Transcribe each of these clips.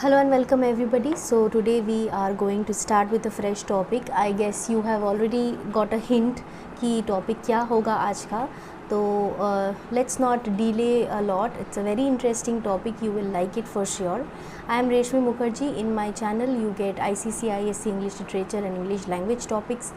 Hello and welcome everybody. So today we are going to start with a fresh topic. I guess you have already got a hint कि topic क्या होगा आज का. तो let's not delay a lot. It's a very interesting topic. You will like it for sure. I am Reshmi Mukherjee. In my channel you get ICC, ISC, English Literature and English Language topics.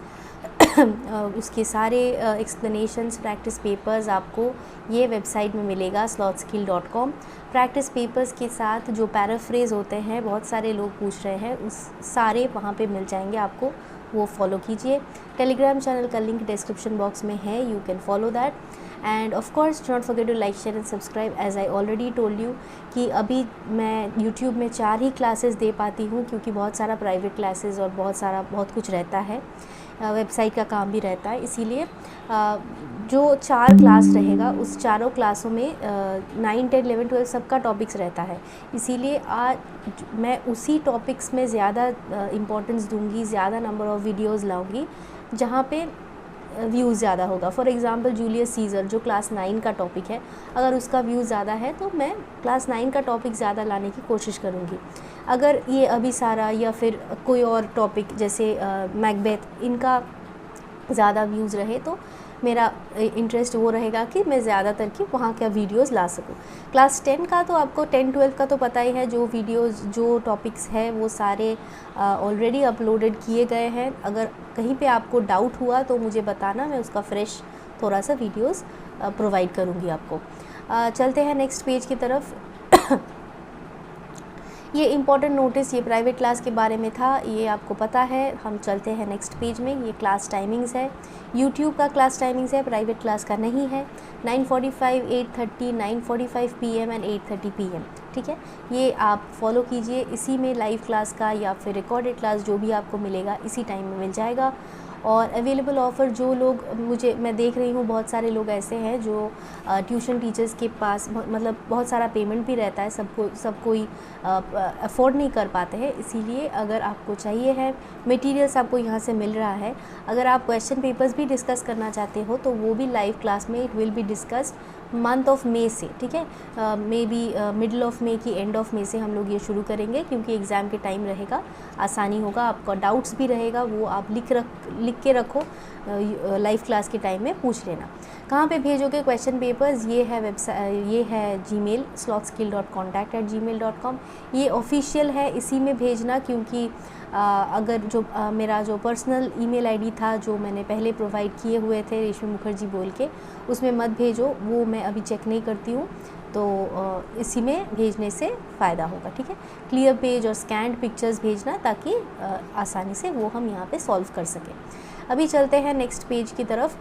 उसके सारे explanations practice papers आपको ये website में मिलेगा slothskill.com. Practice papers के साथ जो paraphrase होते हैं, बहुत सारे लोग पूछ रहे हैं, उस सारे वहाँ पे मिल जाएंगे आपको, वो फॉलो कीजिए. टेलीग्राम चैनल का लिंक डिस्क्रिप्शन बॉक्स में है, you can follow that. End of course do not forget to like, share and subscribe. As I already told you कि अभी मैं यूट्यूब में 4 ही क्लासेस दे पाती हूँ, क्योंकि बहुत सारा प्राइवेट क्लासेस और बहुत कुछ रहता है, वेबसाइट का काम भी रहता है. इसीलिए जो 4 क्लास रहेगा उस चारों क्लासों में 9, 10, 11, 12 सबका टॉपिक्स रहता है. इसीलिए आज मैं उसी टॉपिक्स में ज़्यादा इम्पोर्टेंस दूंगी, ज़्यादा नंबर ऑफ़ वीडियोज़ लाऊंगी जहाँ पे व्यूज़ ज़्यादा होगा. फॉर एग्ज़ाम्पल जूलियस सीज़र जो क्लास 9 का टॉपिक है, अगर उसका व्यू ज़्यादा है तो मैं क्लास 9 का टॉपिक ज़्यादा लाने की कोशिश करूँगी. अगर ये अभिसारा या फिर कोई और टॉपिक जैसे मैकबेथ, इनका ज़्यादा व्यूज़ रहे तो मेरा इंटरेस्ट वो रहेगा कि मैं ज़्यादातर कि वहाँ का वीडियोज़ ला सकूँ. क्लास 10 का तो आपको 10, 12 का तो पता ही है, जो वीडियोज़ जो टॉपिक्स है वो सारे ऑलरेडी अपलोडेड किए गए हैं. अगर कहीं पे आपको डाउट हुआ तो मुझे बताना, मैं उसका फ्रेश थोड़ा सा वीडियोज़ प्रोवाइड करूँगी आपको. चलते हैं नेक्स्ट पेज की तरफ. ये इम्पॉर्टेंट नोटिस, ये प्राइवेट क्लास के बारे में था, ये आपको पता है. हम चलते हैं नेक्स्ट पेज में. ये क्लास टाइमिंग्स है, यूट्यूब का क्लास टाइमिंग्स है, प्राइवेट क्लास का नहीं है. 9:45, 8:30, 9:45 PM एंड 8:30 PM. ठीक है, ये आप फॉलो कीजिए. इसी में लाइव क्लास का या फिर रिकॉर्डेड क्लास जो भी आपको मिलेगा इसी टाइम में मिल जाएगा. और अवेलेबल ऑफ़र जो लोग, मैं देख रही हूँ बहुत सारे लोग ऐसे हैं जो ट्यूशन टीचर्स के पास मतलब बहुत सारा पेमेंट भी रहता है, सब कोई अफोर्ड नहीं कर पाते हैं. इसीलिए अगर आपको चाहिए है मटेरियल्स, आपको यहाँ से मिल रहा है. अगर आप क्वेश्चन पेपर्स भी डिस्कस करना चाहते हो तो वो भी लाइव क्लास में it will be discussed month of May से. ठीक है, may be middle of May की एंड ऑफ मे से हम लोग ये शुरू करेंगे, क्योंकि एग्ज़ाम के टाइम रहेगा, आसानी होगा. आपका डाउट्स भी रहेगा वो आप लिख के रखो, लाइव क्लास के टाइम में पूछ लेना. कहाँ पे भेजोगे क्वेश्चन पेपर्स? ये है वेबसाइट, ये है जीमेल slothskill.contact@gmail.com. ये ऑफिशियल है, इसी में भेजना. क्योंकि अगर जो मेरा जो पर्सनल ईमेल आईडी था जो मैंने पहले प्रोवाइड किए हुए थे रेशमी मुखर्जी बोल के, उसमें मत भेजो, वो मैं अभी चेक नहीं करती हूँ. तो इसी में भेजने से फ़ायदा होगा. ठीक है, क्लियर पेज और स्कैन्ड पिक्चर्स भेजना, ताकि आसानी से वो हम यहाँ पे सॉल्व कर सकें. अभी चलते हैं नेक्स्ट पेज की तरफ.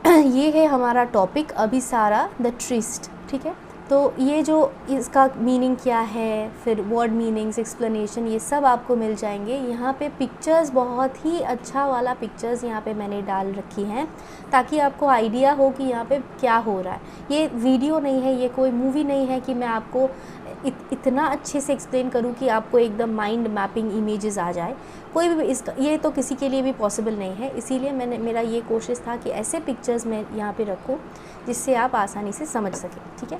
ये है हमारा टॉपिक अभिसारा द ट्रिस्ट. ठीक है, तो ये जो इसका मीनिंग क्या है, फिर वर्ड मीनिंग्स, एक्सप्लेनेशन, ये सब आपको मिल जाएंगे. यहाँ पे पिक्चर्स, बहुत ही अच्छा वाला पिक्चर्स यहाँ पे मैंने डाल रखी हैं, ताकि आपको आइडिया हो कि यहाँ पे क्या हो रहा है. ये वीडियो नहीं है, ये कोई मूवी नहीं है कि मैं आपको इतना अच्छे से एक्सप्लेन करूँ कि आपको एकदम माइंड मैपिंग इमेजेस आ जाए. कोई भी इसका, ये तो किसी के लिए भी पॉसिबल नहीं है. इसीलिए मेरा ये कोशिश था कि ऐसे पिक्चर्स मैं यहाँ पे रखूँ जिससे आप आसानी से समझ सकें. ठीक है,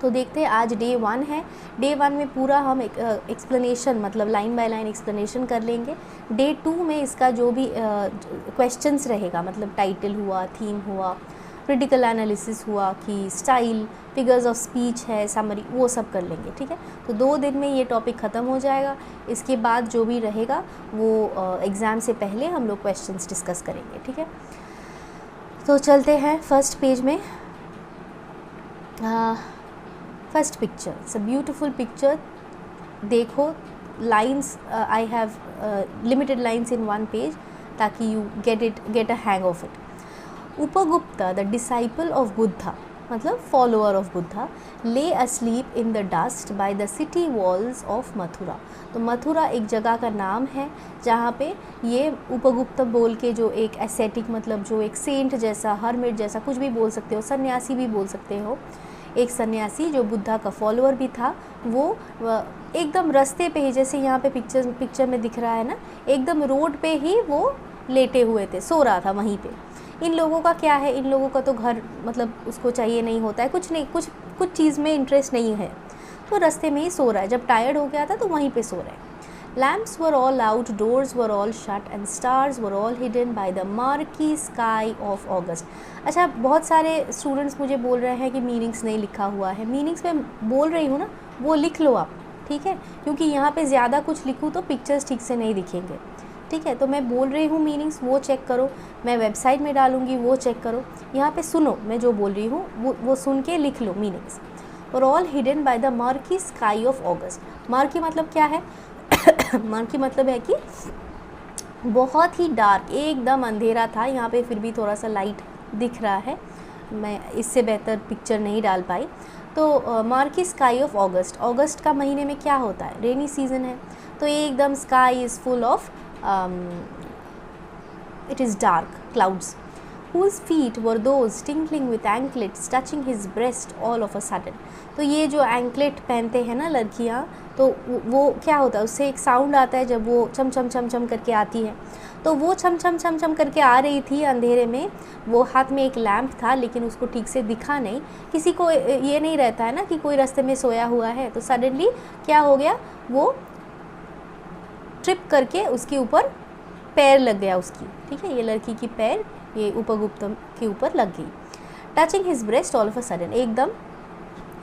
तो देखते हैं. आज डे 1 है. डे 1 में पूरा हम एक्सप्लेनेशन, मतलब लाइन बाय लाइन एक्सप्लेनेशन कर लेंगे. डे 2 में इसका जो भी क्वेश्चंस रहेगा, मतलब टाइटल हुआ, थीम हुआ, क्रिटिकल एनालिसिस हुआ, कि स्टाइल, फिगर्स ऑफ स्पीच है, समरी, वो सब कर लेंगे. ठीक है, तो 2 दिन में ये टॉपिक ख़त्म हो जाएगा. इसके बाद जो भी रहेगा वो एग्ज़ाम से पहले हम लोग क्वेश्चंस डिस्कस करेंगे. ठीक है, तो चलते हैं फर्स्ट पेज में. First picture, it's a beautiful picture. देखो lines, I have limited lines in 1 page, ताकि you get a hang of it. Upagupta the disciple of Buddha, मतलब follower of Buddha, lay asleep in the dust by the city walls of Mathura. तो मथुरा एक जगह का नाम है जहाँ पे ये उपगुप्ता बोल के, जो एक एसेटिक, मतलब जो एक सेंट जैसा, हरमिट जैसा, कुछ भी बोल सकते हो, सन्यासी भी बोल सकते हो, एक सन्यासी जो बुद्धा का फॉलोअर भी था, वो एकदम रास्ते पे ही, जैसे यहाँ पे पिक्चर में दिख रहा है ना, एकदम रोड पे ही वो लेटे हुए थे, सो रहा था वहीं पे. इन लोगों का क्या है, इन लोगों का तो घर, मतलब उसको चाहिए नहीं होता है, कुछ नहीं, कुछ चीज़ में इंटरेस्ट नहीं है. तो रास्ते में ही सो रहा है, जब टायर्ड हो गया था तो वहीं पे सो रहा है। Lamps were all out, doors were all shut and stars were all hidden by the murky sky of August। अच्छा, बहुत सारे स्टूडेंट्स मुझे बोल रहे हैं कि मीनिंग्स नहीं लिखा हुआ है। मीनिंग्स मैं बोल रही हूँ ना, वो लिख लो आप, ठीक है, क्योंकि यहाँ पे ज़्यादा कुछ लिखूँ तो पिक्चर्स ठीक से नहीं दिखेंगे, ठीक है। तो मैं बोल रही हूँ मीनिंग्स, वो चेक करो, मैं वेबसाइट में डालूँगी, वो चेक करो। यहाँ पे सुनो, मैं जो बोल रही हूँ वो सुन के लिख लो मीनिंग्स। और all hidden by the murky sky of August. Murky मतलब क्या है? मर्की मतलब है कि बहुत ही डार्क, एकदम अंधेरा था। यहाँ पे फिर भी थोड़ा सा लाइट दिख रहा है, मैं इससे बेहतर पिक्चर नहीं डाल पाई। तो मर्की स्काई ऑफ ऑगस्ट, अगस्त का महीने में क्या होता है? रेनी सीजन है, तो एकदम sky is full of it is dark clouds, whose feet were those tinkling with anklets touching his breast all of a sudden। तो ये जो एंकलेट पहनते हैं ना लड़कियाँ, तो वो क्या होता है, उससे एक साउंड आता है जब वो चम चम चम चम करके आती है। तो वो चम चम चम चम करके आ रही थी अंधेरे में, वो हाथ में एक लैम्प था लेकिन उसको ठीक से दिखा नहीं। किसी को ये नहीं रहता है ना कि कोई रास्ते में सोया हुआ है, तो सडनली क्या हो गया, वो ट्रिप करके उसके ऊपर पैर लग गया उसकी, ठीक है, ये लड़की की पैर ये उपगुप्त के ऊपर लग गई। Touching his breast all of a sudden, एकदम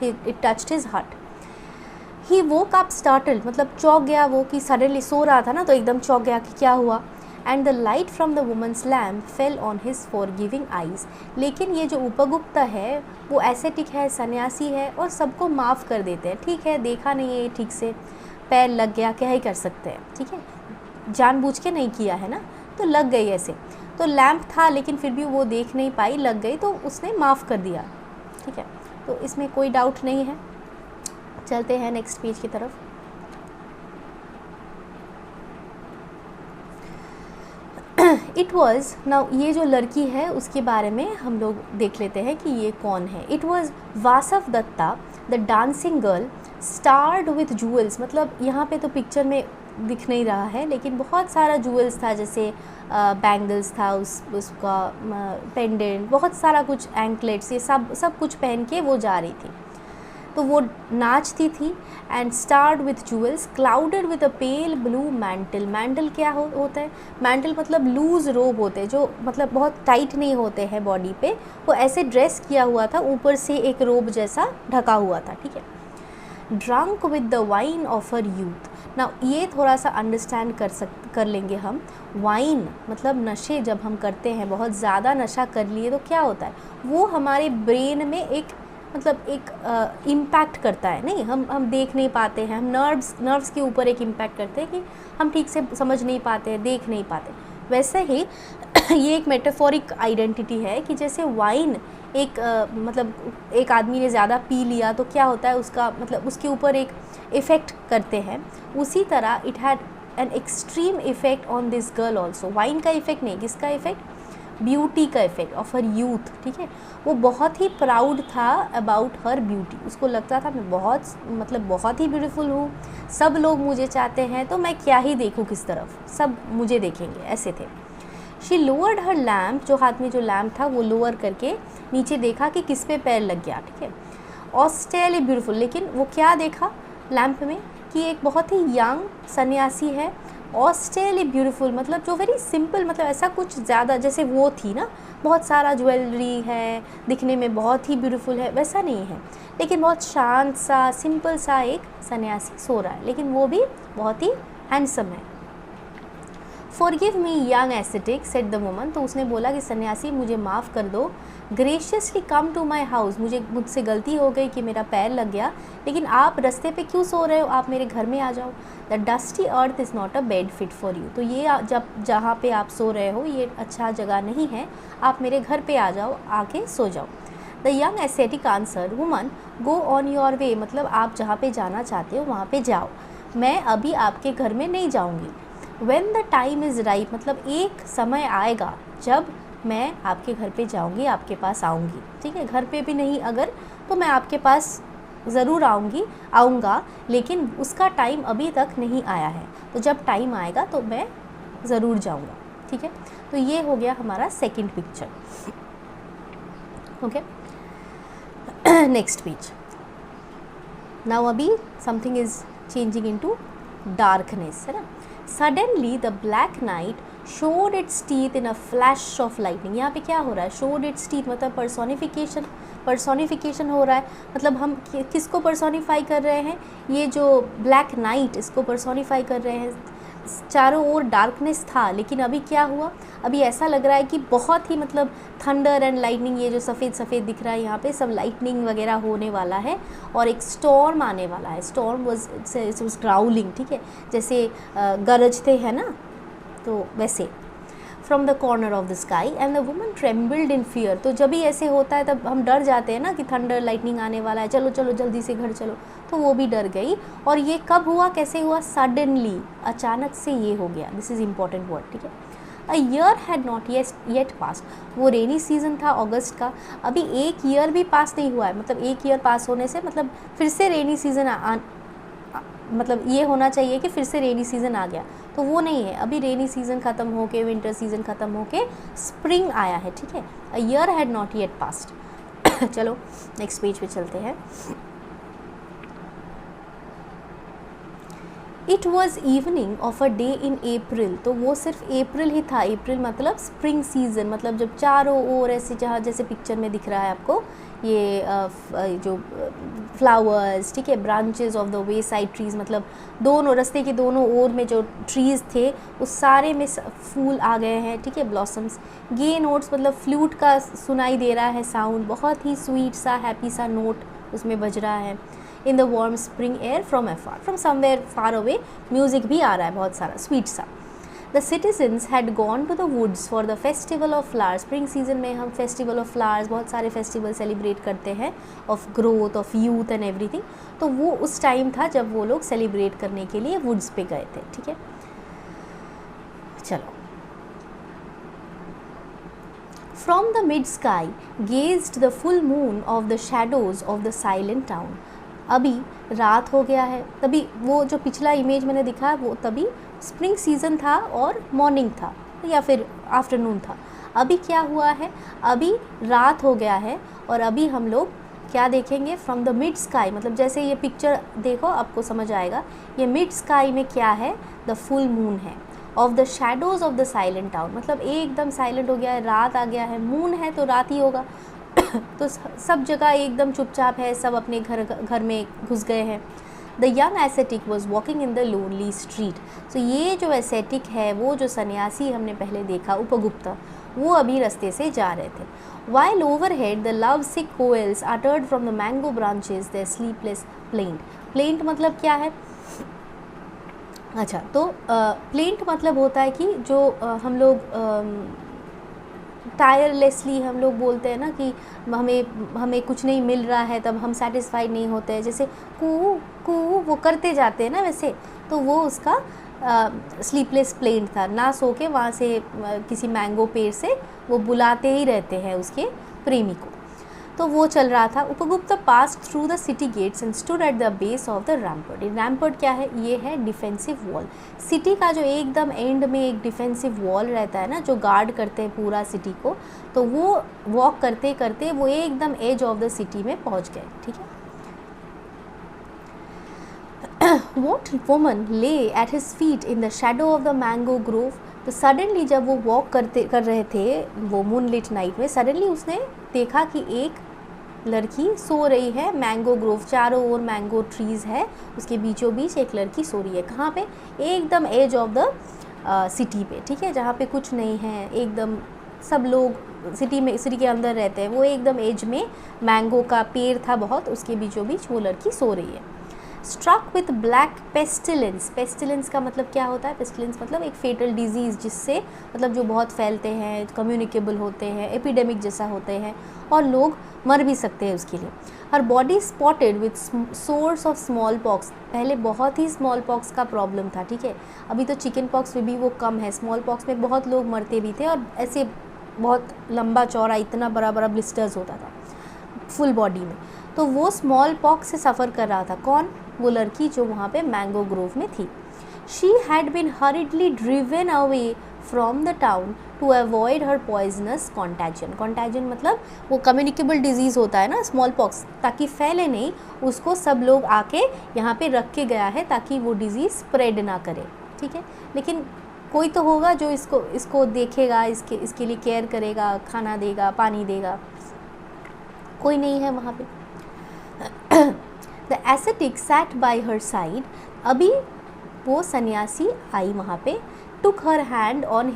it touched his heart. He woke up startled, मतलब चौंक गया वो, कि सडनली सो रहा था ना तो एकदम चौंक गया कि क्या हुआ। And the light from the women's lamp fell on his forgiving eyes. लेकिन ये जो उपगुप्त है वो एसेटिक है, सन्यासी है और सबको माफ़ कर देते हैं, ठीक है, देखा नहीं है ठीक से, पैर लग गया, क्या ही कर सकते हैं, ठीक है, जानबूझ के नहीं किया है ना, तो लग गई ऐसे। तो लैम्प था लेकिन फिर भी वो देख नहीं पाई, लग गई, तो उसने माफ़ कर दिया, ठीक है, तो इसमें कोई डाउट नहीं है। चलते हैं नेक्स्ट पेज की तरफ। इट वॉज नाउ, ये जो लड़की है उसके बारे में हम लोग देख लेते हैं कि ये कौन है। It was Vasavadatta the dancing girl starred with jewels, मतलब यहाँ पे तो पिक्चर में दिख नहीं रहा है लेकिन बहुत सारा जूअल्स था, जैसे बैंगल्स था, उसका पेंडेंट, बहुत सारा कुछ, एंकलेट्स, ये सब कुछ पहन के वो जा रही थी। तो वो नाचती थी। And starred with jewels clouded with a pale blue mantle. Mantle क्या होता है? मैंटल मतलब लूज रोब होते हैं, जो मतलब बहुत टाइट नहीं होते हैं बॉडी पे, वो ऐसे ड्रेस किया हुआ था, ऊपर से एक रोब जैसा ढका हुआ था, ठीक है। Drunk with the wine of her youth. ना ये थोड़ा सा अंडरस्टैंड कर लेंगे हम। वाइन मतलब नशे, जब हम करते हैं, बहुत ज़्यादा नशा कर लिए तो क्या होता है, वो हमारे ब्रेन में एक मतलब एक इम्पैक्ट करता है, नहीं हम देख नहीं पाते हैं, हम नर्व्स के ऊपर एक इम्पैक्ट करते हैं कि हम ठीक से समझ नहीं पाते हैं, देख नहीं पाते। वैसे ही ये एक मेटाफोरिक आइडेंटिटी है कि जैसे वाइन एक मतलब एक आदमी ने ज़्यादा पी लिया तो क्या होता है, उसका मतलब उसके ऊपर एक इफ़ेक्ट करते हैं, उसी तरह it had an extreme effect on this girl also. Wine का इफ़ेक्ट नहीं, किसका इफ़ेक्ट? ब्यूटी का इफ़ेक्ट ऑफ हर यूथ, ठीक है। वो बहुत ही प्राउड था अबाउट हर ब्यूटी, उसको लगता था मैं बहुत ही ब्यूटीफुल हूँ, सब लोग मुझे चाहते हैं, तो मैं क्या ही देखूँ किस तरफ, सब मुझे देखेंगे, ऐसे थे। शी लोअर्ड हर लैम्प, जो हाथ में जो लैम्प था वो लोअर करके नीचे देखा कि किस पे पैर लग गया, ठीक है। ऑस्टेरली ब्यूटीफुल, लेकिन वो क्या देखा लैम्प में कि एक बहुत ही यंग सन्यासी है। ऑस्टेरली ब्यूटीफुल मतलब जो वेरी सिंपल, मतलब ऐसा कुछ ज़्यादा जैसे वो थी ना, बहुत सारा ज्वेलरी है, दिखने में बहुत ही ब्यूटीफुल है, वैसा नहीं है, लेकिन बहुत शांत सा सिंपल सा एक सन्यासी सो रहा है, लेकिन वो भी बहुत ही हैंडसम है। Forgive me young ascetic said the woman, तो उसने बोला कि सन्यासी मुझे माफ़ कर दो। Graciously come to my house, मुझसे गलती हो गई कि मेरा पैर लग गया, लेकिन आप रास्ते पे क्यों सो रहे हो, आप मेरे घर में आ जाओ। The dusty earth is not a bed fit for you, तो ये जहाँ पे आप सो रहे हो ये अच्छा जगह नहीं है, आप मेरे घर पे आ जाओ, आके सो जाओ। The young ascetic answer woman go on your way, मतलब आप जहाँ पे जाना चाहते हो वहाँ पे जाओ, मैं अभी आपके घर में नहीं जाऊँगी। When the time is right, मतलब एक समय आएगा जब मैं आपके घर पे जाऊंगी, आपके पास आऊंगी, ठीक है, घर पे भी नहीं अगर, तो मैं आपके पास ज़रूर आऊँगा, लेकिन उसका टाइम अभी तक नहीं आया है, तो जब टाइम आएगा तो मैं ज़रूर जाऊँगा, ठीक है। तो ये हो गया हमारा second picture, okay. Next page. Now अभी something is changing into darkness, है ना। Suddenly the black night showed its teeth in a flash of lightning. यहाँ पे क्या हो रहा है, शोड इट्स टीथ मतलब पर्सोनिफिकेशन हो रहा है, मतलब हम किसको पर्सोनिफाई कर रहे हैं, ये जो ब्लैक नाइट इसको पर्सोनिफाई कर रहे हैं। चारों ओर डार्कनेस था, लेकिन अभी क्या हुआ, अभी ऐसा लग रहा है कि बहुत ही मतलब थंडर एंड लाइटनिंग, ये जो सफ़ेद सफ़ेद दिख रहा है यहाँ पे सब लाइटनिंग वगैरह होने वाला है और एक स्टॉर्म आने वाला है। स्टॉर्म वाज ग्राउलिंग, ठीक है, जैसे गरजते हैं ना, तो वैसे। From the corner of the sky and the woman trembled in fear. तो जब भी ऐसे होता है तब हम डर जाते हैं ना कि थंडर लाइटनिंग आने वाला है, चलो चलो जल्दी से घर चलो, तो वो भी डर गई। और ये कब हुआ, कैसे हुआ, सडनली, अचानक से ये हो गया। दिस इज़ इम्पॉर्टेंट वर्ड, ठीक है। A year had not yet pass. वो रेनी सीज़न था अगस्त का, अभी एक ईयर भी पास नहीं हुआ है, मतलब एक ईयर पास होने से मतलब फिर से रेनी सीज़न मतलब ये होना चाहिए कि फिर से रेनी सीज़न आ गया, तो वो नहीं है। अभी रेनी सीज़न ख़त्म होके विंटर सीज़न ख़त्म होके स्प्रिंग आया है, ठीक है। A year had not yet passed. चलो नेक्स्ट पेज पे चलते हैं। It was evening of a day in April. तो वो सिर्फ अप्रैल ही था। अप्रैल मतलब स्प्रिंग सीज़न, मतलब जब चारों ओर ऐसे, जहाँ जैसे पिक्चर में दिख रहा है आपको ये जो फ्लावर्स, ठीक है, branches of the way side trees, मतलब दोनों रास्ते के दोनों ओर में जो ट्रीज़ थे उस सारे में फूल आ गए हैं, ठीक है, ब्लॉसम्स। गे नोट्स मतलब फ्लूट का सुनाई दे रहा है साउंड, बहुत ही स्वीट सा हैप्पी सा नोट उसमें बज रहा है। In the warm spring air from afar, from somewhere far away music भी आ रहा है बहुत सारा स्वीट सा। The citizens had gone to the woods for the festival of flowers. Spring season में हम फेस्टिवल ऑफ फ्लावर्स, बहुत सारे फेस्टिवल सेलिब्रेट करते हैं, of growth, of youth and everything. तो वो उस टाइम था जब वो लोग सेलिब्रेट करने के लिए वुड्स पे गए थे, ठीक है। चलो, from the mid sky gazed the full moon of the shadows of the silent town. अभी रात हो गया है, तभी वो जो पिछला इमेज मैंने दिखा वो तभी स्प्रिंग सीज़न था और मॉर्निंग था या फिर आफ्टरनून था। अभी क्या हुआ है, अभी रात हो गया है और अभी हम लोग क्या देखेंगे, फ्रॉम द मिड स्काई, मतलब जैसे ये पिक्चर देखो आपको समझ आएगा। ये मिड स्काई में क्या है, द फुल मून है। Of the shadows of the silent town मतलब एकदम साइलेंट हो गया है, रात आ गया है, मून है तो रात ही होगा। तो सब जगह एकदम चुपचाप है, सब अपने घर में घुस गए हैं। The young ascetic was walking in the lonely street. तो ये जो एसेटिक है, वो जो सन्यासी हमने पहले देखा उपगुप्ता, वो अभी रास्ते से जा रहे थे। While over head the love sick coils uttered from the mango branches the sleepless plaint. Plaint मतलब क्या है, अच्छा तो प्लेंट मतलब होता है कि जो हम लोग टायरलेसली हम लोग बोलते हैं ना कि हमें कुछ नहीं मिल रहा है तब हम सेटिस्फाइड नहीं होते हैं, जैसे कू कू वो करते जाते हैं ना, वैसे तो वो उसका स्लीपलेस प्लेंट था। ना सो के वहाँ से किसी मैंगो पेड़ से वो बुलाते ही रहते हैं उसके प्रेमी को, तो वो चल रहा था। Upagupta pass through the city gates and stood at the base of the rampart. Rampart क्या है, ये है डिफेंसिव वॉल। सिटी का जो एकदम एंड में एक डिफेंसिव वॉल रहता है ना, जो गार्ड करते हैं पूरा सिटी को, तो वो वॉक करते करते वो एकदम एज ऑफ द सिटी में पहुंच गए, ठीक है। What woman lay at his feet in the shadow of the mango grove? तो सडनली जब वो वॉक कर रहे थे वो मूनलिट नाइट में, सडनली उसने देखा कि एक लड़की सो रही है मैंगो ग्रोव, चारों ओर मैंगो ट्रीज़ है, उसके बीचों बीच एक लड़की सो रही है। कहाँ पे, एकदम एज ऑफ द सिटी पे, ठीक है, जहाँ पे कुछ नहीं है, एकदम सब लोग सिटी के अंदर रहते हैं, वो एकदम एज में मैंगो का पेड़ था बहुत, उसके बीचों बीच वो लड़की सो रही है। Struck with black pestilence. Pestilence का मतलब क्या होता है, पेस्टिलेंस मतलब एक फेटल डिजीज़, जिससे मतलब जो बहुत फैलते हैं, कम्युनिकेबल होते हैं, एपिडेमिक जैसा होते हैं और लोग मर भी सकते हैं उसके लिए। Her body spotted with sores of smallpox. पहले बहुत ही स्मॉल पॉक्स का प्रॉब्लम था, ठीक है, अभी तो चिकन पॉक्स में भी वो कम है। स्मॉल पॉक्स में बहुत लोग मरते भी थे और ऐसे बहुत लंबा चौड़ा इतना बड़ा बड़ा ब्लिस्टर्स होता था फुल बॉडी में, तो वो स्मॉल पॉक्स से सफ़र कर रहा था। कौन, वो लड़की जो वहाँ पे मैंगो ग्रोव में थी। She had been hurriedly driven away from the town to avoid her poisonous contagion. Contagion मतलब वो कम्युनिकेबल डिजीज़ होता है ना, स्मॉल पॉक्स, ताकि फैले नहीं, उसको सब लोग आके यहाँ पे रख के गया है ताकि वो डिज़ीज़ स्प्रेड ना करे, ठीक है। लेकिन कोई तो होगा जो इसको देखेगा, इसके लिए केयर करेगा, खाना देगा, पानी देगा, कोई नहीं है वहाँ पे। The ascetic sat by her side, अभी वो सन्यासी आई वहाँ पे, took her head on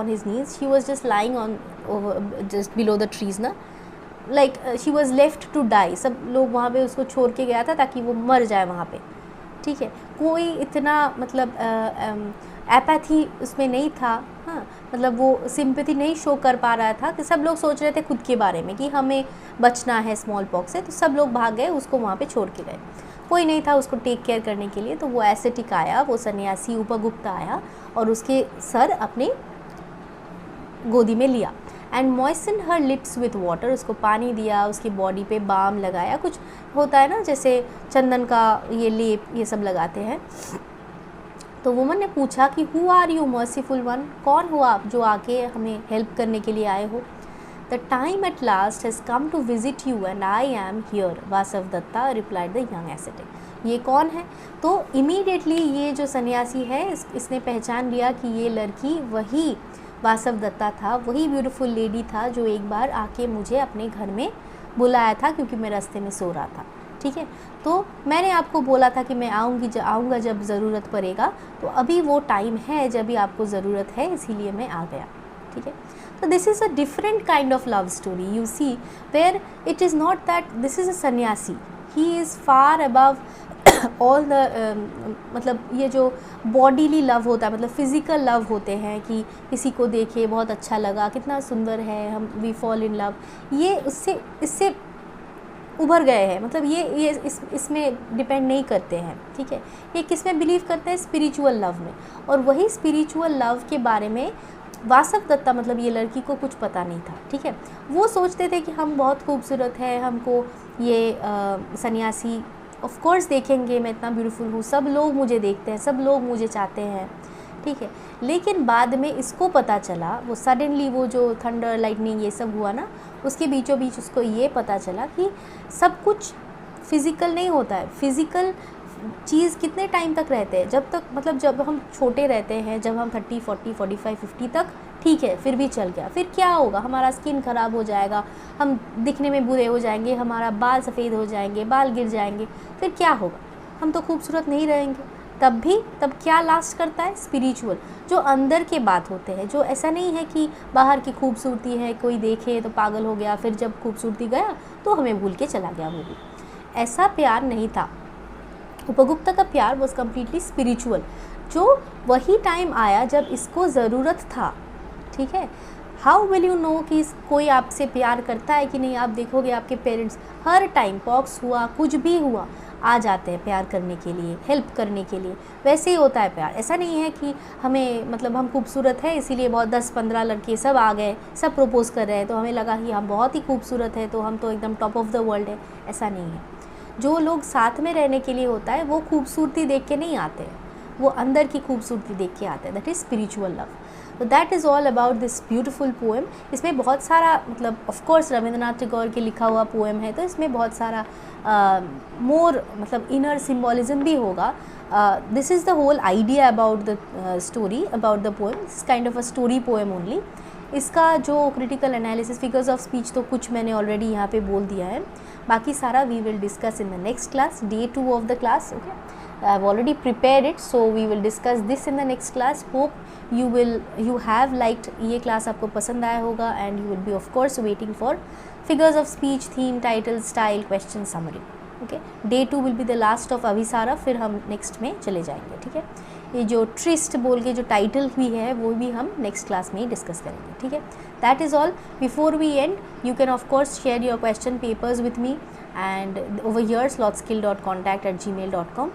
his knees, she was just lying on just below the trees ना, like she was left to die, सब लोग वहाँ पे उसको छोड़ के गया था ताकि वो मर जाए वहाँ पे, ठीक है। कोई इतना मतलब एपैथी उसमें नहीं था, हाँ, मतलब वो सिंपैथी नहीं शो कर पा रहा था कि सब लोग सोच रहे थे खुद के बारे में कि हमें बचना है स्मॉल पॉक्स से, तो सब लोग भाग गए, उसको वहाँ पे छोड़ के गए, कोई नहीं था उसको टेक केयर करने के लिए। तो वो एसेटिक आया, वो सन्यासी उपगुप्त आया और उसके सर अपने गोदी में लिया, and moistened her lips with water, उसको पानी दिया, उसकी बॉडी पे बाम लगाया, कुछ होता है ना जैसे चंदन का ये लेप ये सब लगाते हैं। तो वुमन ने पूछा कि who are you merciful one, कौन हो आप जो आके हमें हेल्प करने के लिए आए हो। The time at last has come to visit you and I am here, Vasavadatta replied the young ascetic. ये कौन है? तो इमीडिएटली ये जो सन्यासी है इसने पहचान लिया कि ये लड़की वही वासवदत्ता था, वही ब्यूटीफुल लेडी था जो एक बार आके मुझे अपने घर में बुलाया था क्योंकि मैं रास्ते में सो रहा था, ठीक है। तो मैंने आपको बोला था कि मैं आऊँगा जब ज़रूरत पड़ेगा, तो अभी वो टाइम है जब भी आपको ज़रूरत है, इसीलिए मैं आ गया, ठीक है। So this is a different kind of love story, you see, where it is not that this is a sannyasi, he is far above all the मतलब ये जो बॉडीली लव होता है, मतलब फिज़िकल लव होते हैं कि किसी को देखे बहुत अच्छा लगा, कितना सुंदर है, हम वी फॉल इन लव, ये इससे उभर गए हैं, मतलब ये इसमें डिपेंड नहीं करते हैं, ठीक है। ये किस में बिलीव करते हैं? स्पिरिचुअल लव में। और वही स्पिरिचुअल लव के बारे में वासवदत्ता मतलब ये लड़की को कुछ पता नहीं था, ठीक है। वो सोचते थे कि हम बहुत खूबसूरत है, हमको ये सन्यासी ऑफ कोर्स देखेंगे, मैं इतना ब्यूटीफुल हूँ, सब लोग मुझे देखते हैं, सब लोग मुझे चाहते हैं, ठीक है। लेकिन बाद में इसको पता चला, वो सडनली वो जो थंडर लाइटनिंग ये सब हुआ ना, उसके बीचों बीच उसको ये पता चला कि सब कुछ फिज़िकल नहीं होता है। फिज़िकल चीज़ कितने टाइम तक रहते हैं? जब तक मतलब जब हम छोटे रहते हैं, जब हम 30, 40, 45, 50 तक ठीक है, फिर भी चल गया, फिर क्या होगा? हमारा स्किन ख़राब हो जाएगा, हम दिखने में बुरे हो जाएंगे, हमारा बाल सफ़ेद हो जाएंगे, बाल गिर जाएंगे, फिर क्या होगा? हम तो खूबसूरत नहीं रहेंगे। तब क्या लास्ट करता है? स्पिरिचुअल, जो अंदर के बात होते हैं, जो ऐसा नहीं है कि बाहर की खूबसूरती है, कोई देखे तो पागल हो गया, फिर जब खूबसूरती गया तो हमें भूल के चला गया। वो भी ऐसा प्यार नहीं था। उपगुप्ता का प्यार वॉज कम्प्लीटली स्पिरिचुअल, जो वही टाइम आया जब इसको ज़रूरत था, ठीक है। हाउ विल यू नो कि कोई आपसे प्यार करता है कि नहीं? आप देखोगे आपके पेरेंट्स हर टाइम पॉक्स हुआ, कुछ भी हुआ, आ जाते हैं प्यार करने के लिए, हेल्प करने के लिए। वैसे ही होता है प्यार। ऐसा नहीं है कि हमें मतलब हम खूबसूरत है इसीलिए बहुत 10-15 लड़के सब आ गए, सब प्रपोज़ कर रहे हैं, तो हमें लगा कि हम बहुत ही खूबसूरत है, तो हम तो एकदम टॉप ऑफ द वर्ल्ड है। ऐसा नहीं है। जो लोग साथ में रहने के लिए होता है वो खूबसूरती देख के नहीं आते हैं, वो अंदर की खूबसूरती देख के आते हैं। That is spiritual love. तो that is all about this beautiful poem. इसमें बहुत सारा मतलब ऑफ कोर्स रविंद्रनाथ टैगोर के लिखा हुआ पोएम है, तो इसमें बहुत सारा मोर मतलब इनर सिम्बॉलिज्म भी होगा। This is the whole idea about the story, about the poem. It's kind of a story poem only. इसका जो critical analysis, figures of speech तो कुछ मैंने ऑलरेडी यहाँ पे बोल दिया है, बाकी सारा we will discuss in the next class, day 2 of the class. Okay, I have already prepared it, so we will discuss this in the next class. Hope you have liked ये class, आपको पसंद आया होगा, and you will be of course waiting for figures of speech, theme, title, style, question, summary. Okay, day 2 will be the last of अभिसारा, फिर हम next में चले जाएंगे, ठीक है। ये जो ट्रिस्ट बोल के जो टाइटल भी है वो भी हम नेक्स्ट क्लास में ही डिस्कस करेंगे, ठीक है। That is all. Before we end, you can of course share your question papers with me and over here slothskill.contact@gmail.com.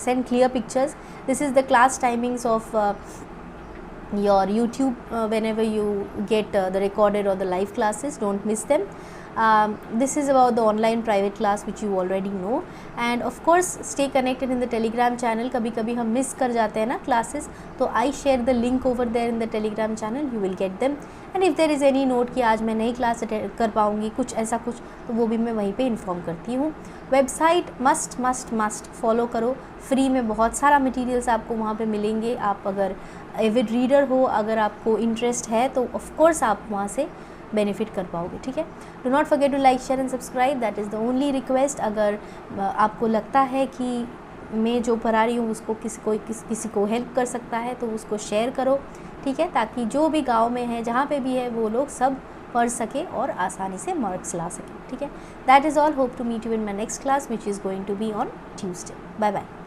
Send clear pictures. This is the class timings of your YouTube whenever you get the recorded or the live classes. Don't miss them. This is about the online private class which you already know, and of course stay connected in the Telegram channel. कभी कभी हम miss कर जाते हैं ना classes, तो I share the link over there in the Telegram channel, you will get them. And if there is any note कि आज मैं नई क्लास कर पाऊँगी, कुछ ऐसा कुछ, तो वो भी मैं वहीं पे इन्फॉर्म करती हूँ. वेबसाइट मस्ट फॉलो करो, फ्री में बहुत सारा मटेरियल्स आपको वहाँ पे मिलेंगे. आप अगर एविड रीडर हो, अगर आपको इंटरेस्ट है, तो ऑफ कोर्स आप वहाँ से बेनिफिट कर पाओगे. ठीक है. Do not forget to like, share and subscribe, that is the only request. अगर आपको लगता है कि मैं जो पढ़ा रही हूँ उसको किसी को हेल्प कर सकता है, तो उसको शेयर करो. ठीक है, ताकि जो भी गांव में है, जहाँ पे भी है, वो लोग सब पढ़ सके और आसानी से मार्क्स ला सके. ठीक है. That is all. Hope to meet you in my next class which is going to be on Tuesday. Bye bye.